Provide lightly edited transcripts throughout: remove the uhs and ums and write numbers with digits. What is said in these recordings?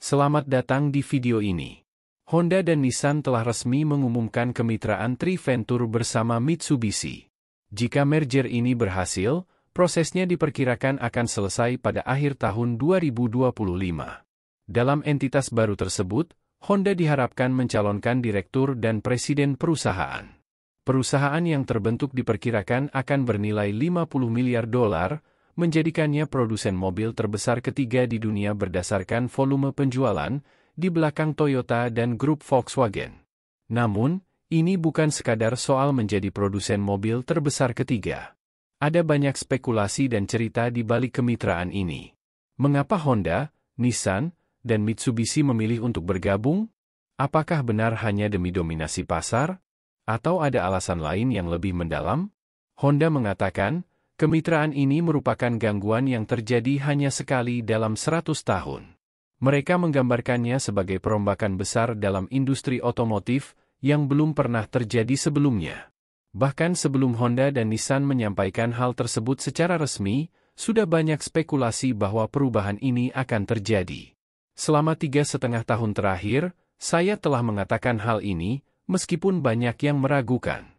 Selamat datang di video ini. Honda dan Nissan telah resmi mengumumkan kemitraan Triventure bersama Mitsubishi. Jika merger ini berhasil, prosesnya diperkirakan akan selesai pada akhir tahun 2025. Dalam entitas baru tersebut, Honda diharapkan mencalonkan direktur dan presiden perusahaan. Perusahaan yang terbentuk diperkirakan akan bernilai $50 miliar, menjadikannya produsen mobil terbesar ketiga di dunia berdasarkan volume penjualan, di belakang Toyota dan grup Volkswagen. Namun, ini bukan sekadar soal menjadi produsen mobil terbesar ketiga. Ada banyak spekulasi dan cerita di balik kemitraan ini. Mengapa Honda, Nissan, dan Mitsubishi memilih untuk bergabung? Apakah benar hanya demi dominasi pasar? Atau ada alasan lain yang lebih mendalam? Honda mengatakan, kemitraan ini merupakan gangguan yang terjadi hanya sekali dalam 100 tahun. Mereka menggambarkannya sebagai perombakan besar dalam industri otomotif yang belum pernah terjadi sebelumnya. Bahkan sebelum Honda dan Nissan menyampaikan hal tersebut secara resmi, sudah banyak spekulasi bahwa perubahan ini akan terjadi. Selama 3,5 tahun terakhir, saya telah mengatakan hal ini, meskipun banyak yang meragukan.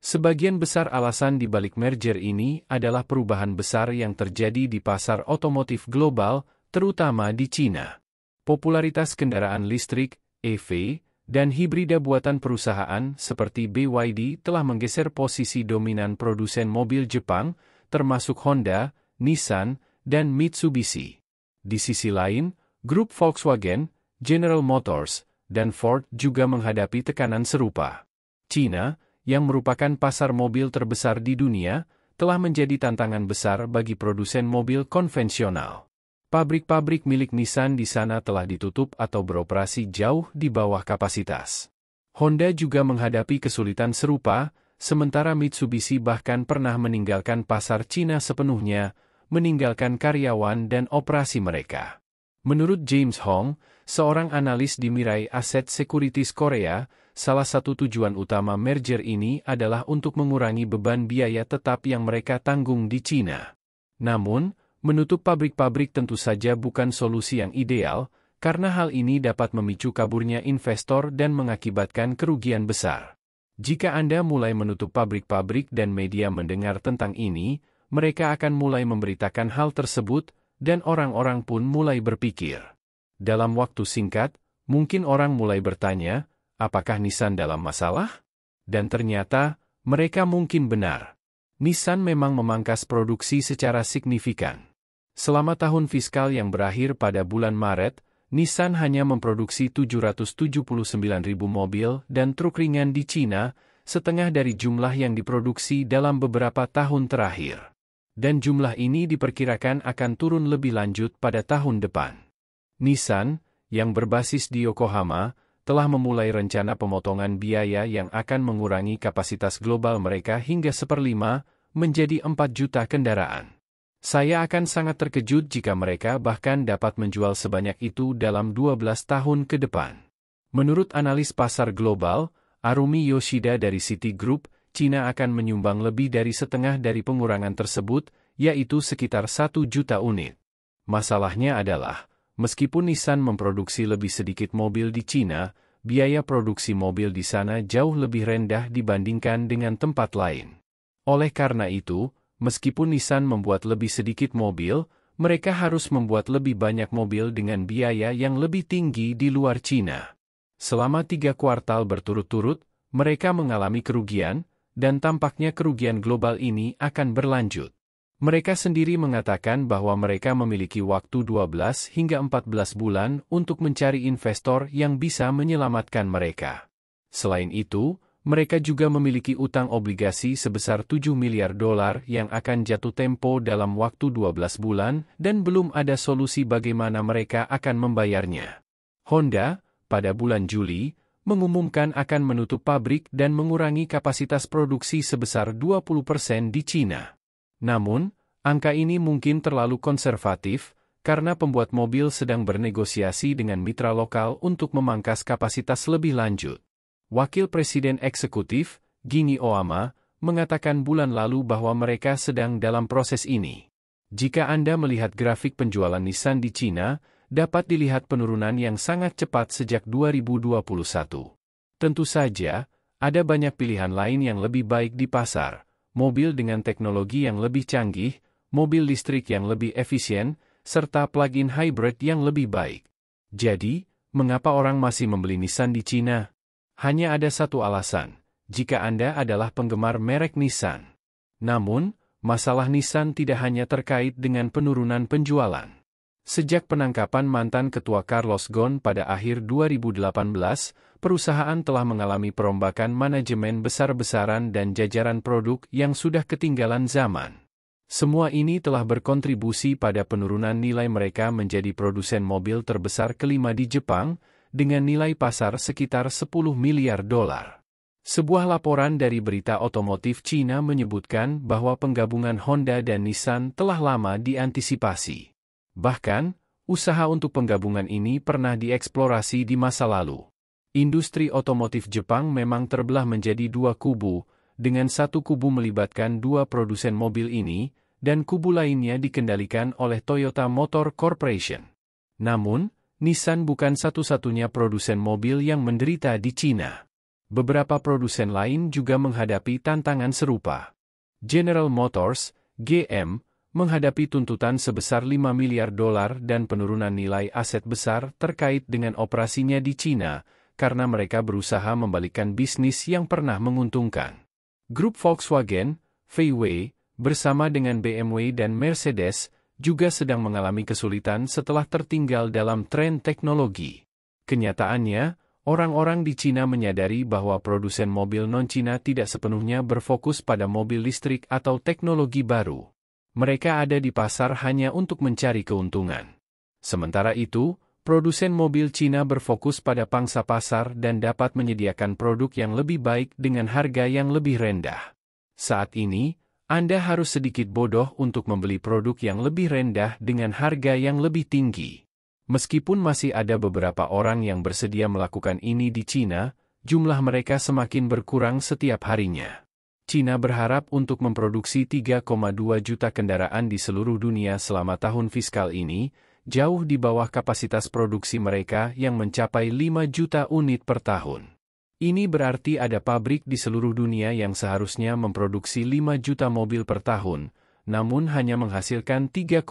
Sebagian besar alasan di balik merger ini adalah perubahan besar yang terjadi di pasar otomotif global, terutama di Cina. Popularitas kendaraan listrik, EV, dan hibrida buatan perusahaan seperti BYD telah menggeser posisi dominan produsen mobil Jepang, termasuk Honda, Nissan, dan Mitsubishi. Di sisi lain, grup Volkswagen, General Motors, dan Ford juga menghadapi tekanan serupa. Cina, yang merupakan pasar mobil terbesar di dunia, telah menjadi tantangan besar bagi produsen mobil konvensional. Pabrik-pabrik milik Nissan di sana telah ditutup atau beroperasi jauh di bawah kapasitas. Honda juga menghadapi kesulitan serupa, sementara Mitsubishi bahkan pernah meninggalkan pasar Cina sepenuhnya, meninggalkan karyawan dan operasi mereka. Menurut James Hong, seorang analis di Mirai Asset Securities Korea, salah satu tujuan utama merger ini adalah untuk mengurangi beban biaya tetap yang mereka tanggung di Cina. Namun, menutup pabrik-pabrik tentu saja bukan solusi yang ideal, karena hal ini dapat memicu kaburnya investor dan mengakibatkan kerugian besar. Jika Anda mulai menutup pabrik-pabrik dan media mendengar tentang ini, mereka akan mulai memberitakan hal tersebut, dan orang-orang pun mulai berpikir. Dalam waktu singkat, mungkin orang mulai bertanya, apakah Nissan dalam masalah? Dan ternyata, mereka mungkin benar. Nissan memang memangkas produksi secara signifikan. Selama tahun fiskal yang berakhir pada bulan Maret, Nissan hanya memproduksi 779.000 mobil dan truk ringan di Cina, setengah dari jumlah yang diproduksi dalam beberapa tahun terakhir. Dan jumlah ini diperkirakan akan turun lebih lanjut pada tahun depan. Nissan, yang berbasis di Yokohama, telah memulai rencana pemotongan biaya yang akan mengurangi kapasitas global mereka hingga 1/5, menjadi 4 juta kendaraan. Saya akan sangat terkejut jika mereka bahkan dapat menjual sebanyak itu dalam 12 tahun ke depan. Menurut analis pasar global, Arumi Yoshida dari Citigroup, Cina akan menyumbang lebih dari setengah dari pengurangan tersebut, yaitu sekitar 1 juta unit. Masalahnya adalah, meskipun Nissan memproduksi lebih sedikit mobil di Cina, biaya produksi mobil di sana jauh lebih rendah dibandingkan dengan tempat lain. Oleh karena itu, meskipun Nissan membuat lebih sedikit mobil, mereka harus membuat lebih banyak mobil dengan biaya yang lebih tinggi di luar Cina. Selama 3 kuartal berturut-turut, mereka mengalami kerugian, dan tampaknya kerugian global ini akan berlanjut. Mereka sendiri mengatakan bahwa mereka memiliki waktu 12 hingga 14 bulan untuk mencari investor yang bisa menyelamatkan mereka. Selain itu, mereka juga memiliki utang obligasi sebesar $7 miliar yang akan jatuh tempo dalam waktu 12 bulan dan belum ada solusi bagaimana mereka akan membayarnya. Honda, pada bulan Juli, mengumumkan akan menutup pabrik dan mengurangi kapasitas produksi sebesar 20% di Cina. Namun, angka ini mungkin terlalu konservatif, karena pembuat mobil sedang bernegosiasi dengan mitra lokal untuk memangkas kapasitas lebih lanjut. Wakil Presiden Eksekutif, Ginny Oama, mengatakan bulan lalu bahwa mereka sedang dalam proses ini. Jika Anda melihat grafik penjualan Nissan di Cina, dapat dilihat penurunan yang sangat cepat sejak 2021. Tentu saja, ada banyak pilihan lain yang lebih baik di pasar, mobil dengan teknologi yang lebih canggih, mobil listrik yang lebih efisien, serta plug-in hybrid yang lebih baik. Jadi, mengapa orang masih membeli Nissan di Cina? Hanya ada satu alasan, jika Anda adalah penggemar merek Nissan. Namun, masalah Nissan tidak hanya terkait dengan penurunan penjualan. Sejak penangkapan mantan ketua Carlos Ghosn pada akhir 2018, perusahaan telah mengalami perombakan manajemen besar-besaran dan jajaran produk yang sudah ketinggalan zaman. Semua ini telah berkontribusi pada penurunan nilai mereka menjadi produsen mobil terbesar kelima di Jepang, dengan nilai pasar sekitar 10 miliar dolar. Sebuah laporan dari berita otomotif Cina menyebutkan bahwa penggabungan Honda dan Nissan telah lama diantisipasi. Bahkan, usaha untuk penggabungan ini pernah dieksplorasi di masa lalu. Industri otomotif Jepang memang terbelah menjadi dua kubu, dengan satu kubu melibatkan dua produsen mobil ini, dan kubu lainnya dikendalikan oleh Toyota Motor Corporation. Namun, Nissan bukan satu-satunya produsen mobil yang menderita di Cina. Beberapa produsen lain juga menghadapi tantangan serupa. General Motors, GM, menghadapi tuntutan sebesar 5 miliar dolar dan penurunan nilai aset besar terkait dengan operasinya di Cina, karena mereka berusaha membalikkan bisnis yang pernah menguntungkan. Grup Volkswagen, VW, bersama dengan BMW dan Mercedes, juga sedang mengalami kesulitan setelah tertinggal dalam tren teknologi. Kenyataannya, orang-orang di Cina menyadari bahwa produsen mobil non-Cina tidak sepenuhnya berfokus pada mobil listrik atau teknologi baru. Mereka ada di pasar hanya untuk mencari keuntungan. Sementara itu, produsen mobil Cina berfokus pada pangsa pasar dan dapat menyediakan produk yang lebih baik dengan harga yang lebih rendah. Saat ini, Anda harus sedikit bodoh untuk membeli produk yang lebih rendah dengan harga yang lebih tinggi. Meskipun masih ada beberapa orang yang bersedia melakukan ini di Cina, jumlah mereka semakin berkurang setiap harinya. Cina berharap untuk memproduksi 3,2 juta kendaraan di seluruh dunia selama tahun fiskal ini, jauh di bawah kapasitas produksi mereka yang mencapai 5 juta unit per tahun. Ini berarti ada pabrik di seluruh dunia yang seharusnya memproduksi 5 juta mobil per tahun, namun hanya menghasilkan 3,2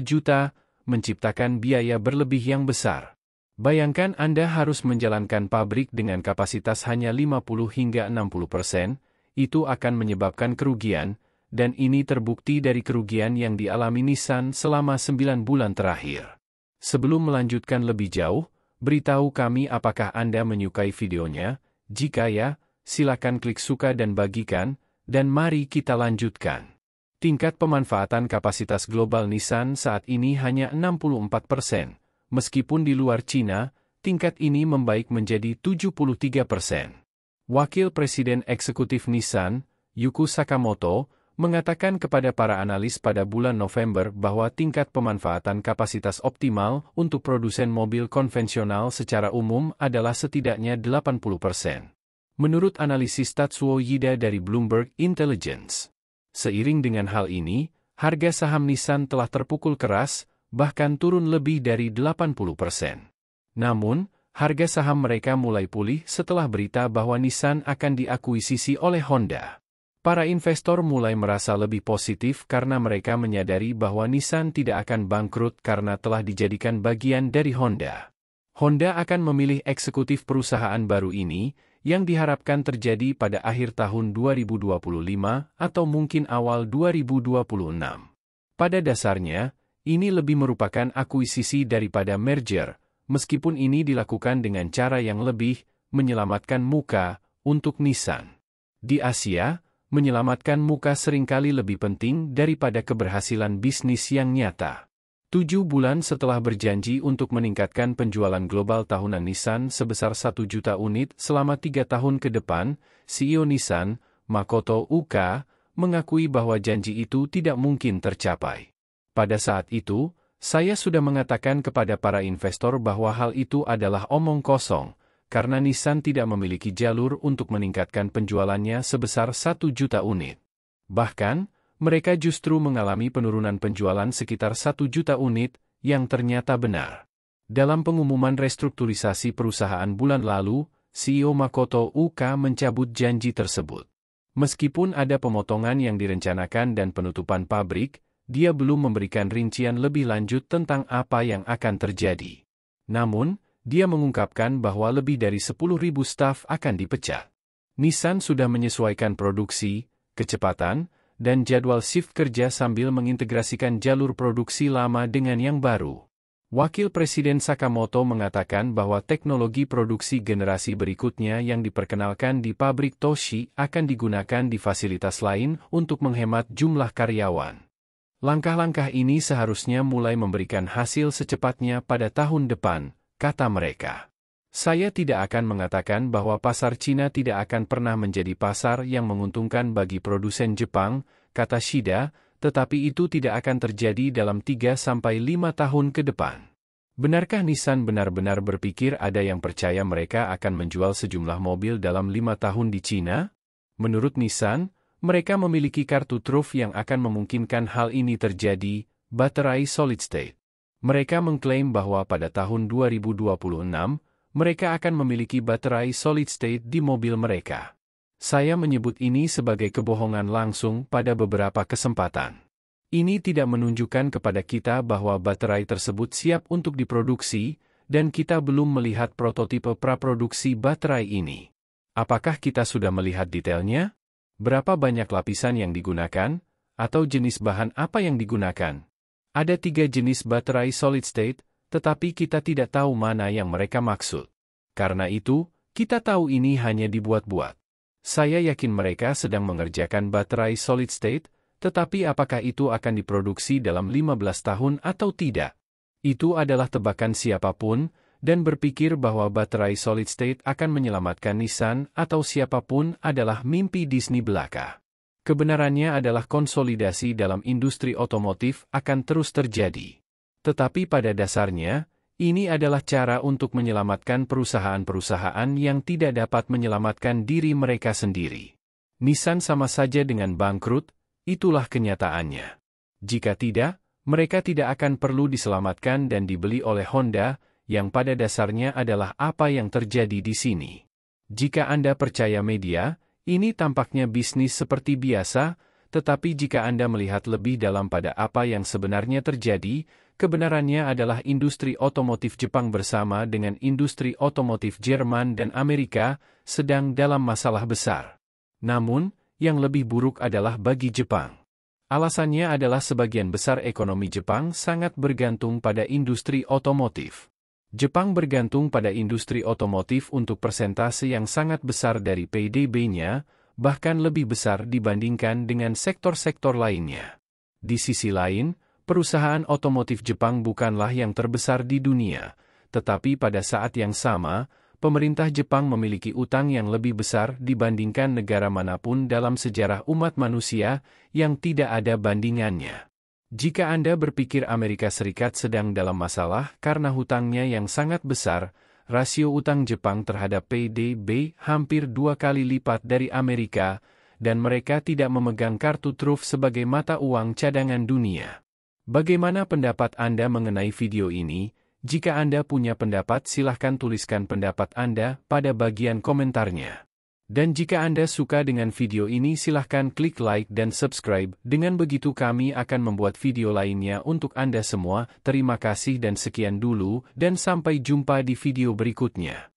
juta, menciptakan biaya berlebih yang besar. Bayangkan Anda harus menjalankan pabrik dengan kapasitas hanya 50 hingga 60%, itu akan menyebabkan kerugian, dan ini terbukti dari kerugian yang dialami Nissan selama 9 bulan terakhir. Sebelum melanjutkan lebih jauh, beritahu kami apakah Anda menyukai videonya. Jika ya, silakan klik suka dan bagikan, dan mari kita lanjutkan. Tingkat pemanfaatan kapasitas global Nissan saat ini hanya 64%, meskipun di luar Cina, tingkat ini membaik menjadi 73%. Wakil Presiden Eksekutif Nissan, Yuko Sakamoto, mengatakan kepada para analis pada bulan November bahwa tingkat pemanfaatan kapasitas optimal untuk produsen mobil konvensional secara umum adalah setidaknya 80%. Menurut analisis Tatsuo Yida dari Bloomberg Intelligence. Seiring dengan hal ini, harga saham Nissan telah terpukul keras, bahkan turun lebih dari 80%. Namun, harga saham mereka mulai pulih setelah berita bahwa Nissan akan diakuisisi oleh Honda. Para investor mulai merasa lebih positif karena mereka menyadari bahwa Nissan tidak akan bangkrut karena telah dijadikan bagian dari Honda. Honda akan memilih eksekutif perusahaan baru ini, yang diharapkan terjadi pada akhir tahun 2025 atau mungkin awal 2026. Pada dasarnya, ini lebih merupakan akuisisi daripada merger, meskipun ini dilakukan dengan cara yang lebih menyelamatkan muka untuk Nissan. Di Asia, menyelamatkan muka seringkali lebih penting daripada keberhasilan bisnis yang nyata. 7 bulan setelah berjanji untuk meningkatkan penjualan global tahunan Nissan sebesar 1 juta unit selama 3 tahun ke depan, CEO Nissan, Makoto Uka, mengakui bahwa janji itu tidak mungkin tercapai. Pada saat itu, saya sudah mengatakan kepada para investor bahwa hal itu adalah omong kosong, karena Nissan tidak memiliki jalur untuk meningkatkan penjualannya sebesar 1 juta unit. Bahkan, mereka justru mengalami penurunan penjualan sekitar 1 juta unit, yang ternyata benar. Dalam pengumuman restrukturisasi perusahaan bulan lalu, CEO Makoto Uka mencabut janji tersebut. Meskipun ada pemotongan yang direncanakan dan penutupan pabrik, dia belum memberikan rincian lebih lanjut tentang apa yang akan terjadi. Namun, dia mengungkapkan bahwa lebih dari 10.000 staf akan dipecat. Nissan sudah menyesuaikan produksi, kecepatan, dan jadwal shift kerja sambil mengintegrasikan jalur produksi lama dengan yang baru. Wakil Presiden Sakamoto mengatakan bahwa teknologi produksi generasi berikutnya yang diperkenalkan di pabrik Toshi akan digunakan di fasilitas lain untuk menghemat jumlah karyawan. Langkah-langkah ini seharusnya mulai memberikan hasil secepatnya pada tahun depan, kata mereka. Saya tidak akan mengatakan bahwa pasar Cina tidak akan pernah menjadi pasar yang menguntungkan bagi produsen Jepang, kata Shida, tetapi itu tidak akan terjadi dalam 3-5 tahun ke depan. Benarkah Nissan benar-benar berpikir ada yang percaya mereka akan menjual sejumlah mobil dalam 5 tahun di Cina? Menurut Nissan, mereka memiliki kartu truf yang akan memungkinkan hal ini terjadi, baterai solid state. Mereka mengklaim bahwa pada tahun 2026, mereka akan memiliki baterai solid state di mobil mereka. Saya menyebut ini sebagai kebohongan langsung pada beberapa kesempatan. Ini tidak menunjukkan kepada kita bahwa baterai tersebut siap untuk diproduksi, dan kita belum melihat prototipe praproduksi baterai ini. Apakah kita sudah melihat detailnya? Berapa banyak lapisan yang digunakan? Atau jenis bahan apa yang digunakan? Ada 3 jenis baterai solid state, tetapi kita tidak tahu mana yang mereka maksud. Karena itu, kita tahu ini hanya dibuat-buat. Saya yakin mereka sedang mengerjakan baterai solid state, tetapi apakah itu akan diproduksi dalam 15 tahun atau tidak? Itu adalah tebakan siapapun, dan berpikir bahwa baterai solid state akan menyelamatkan Nissan atau siapapun adalah mimpi Disney belaka. Kebenarannya adalah konsolidasi dalam industri otomotif akan terus terjadi. Tetapi pada dasarnya, ini adalah cara untuk menyelamatkan perusahaan-perusahaan yang tidak dapat menyelamatkan diri mereka sendiri. Nissan sama saja dengan bangkrut, itulah kenyataannya. Jika tidak, mereka tidak akan perlu diselamatkan dan dibeli oleh Honda, yang pada dasarnya adalah apa yang terjadi di sini. Jika Anda percaya media, ini tampaknya bisnis seperti biasa, tetapi jika Anda melihat lebih dalam pada apa yang sebenarnya terjadi, kebenarannya adalah industri otomotif Jepang bersama dengan industri otomotif Jerman dan Amerika sedang dalam masalah besar. Namun, yang lebih buruk adalah bagi Jepang. Alasannya adalah sebagian besar ekonomi Jepang sangat bergantung pada industri otomotif. Jepang bergantung pada industri otomotif untuk persentase yang sangat besar dari PDB-nya, bahkan lebih besar dibandingkan dengan sektor-sektor lainnya. Di sisi lain, perusahaan otomotif Jepang bukanlah yang terbesar di dunia, tetapi pada saat yang sama, pemerintah Jepang memiliki utang yang lebih besar dibandingkan negara manapun dalam sejarah umat manusia yang tidak ada bandingannya. Jika Anda berpikir Amerika Serikat sedang dalam masalah karena hutangnya yang sangat besar, rasio utang Jepang terhadap PDB hampir 2 kali lipat dari Amerika, dan mereka tidak memegang kartu truf sebagai mata uang cadangan dunia. Bagaimana pendapat Anda mengenai video ini? Jika Anda punya pendapat, silahkan tuliskan pendapat Anda pada bagian komentarnya. Dan jika Anda suka dengan video ini, silahkan klik like dan subscribe. Dengan begitu kami akan membuat video lainnya untuk Anda semua. Terima kasih dan sekian dulu, dan sampai jumpa di video berikutnya.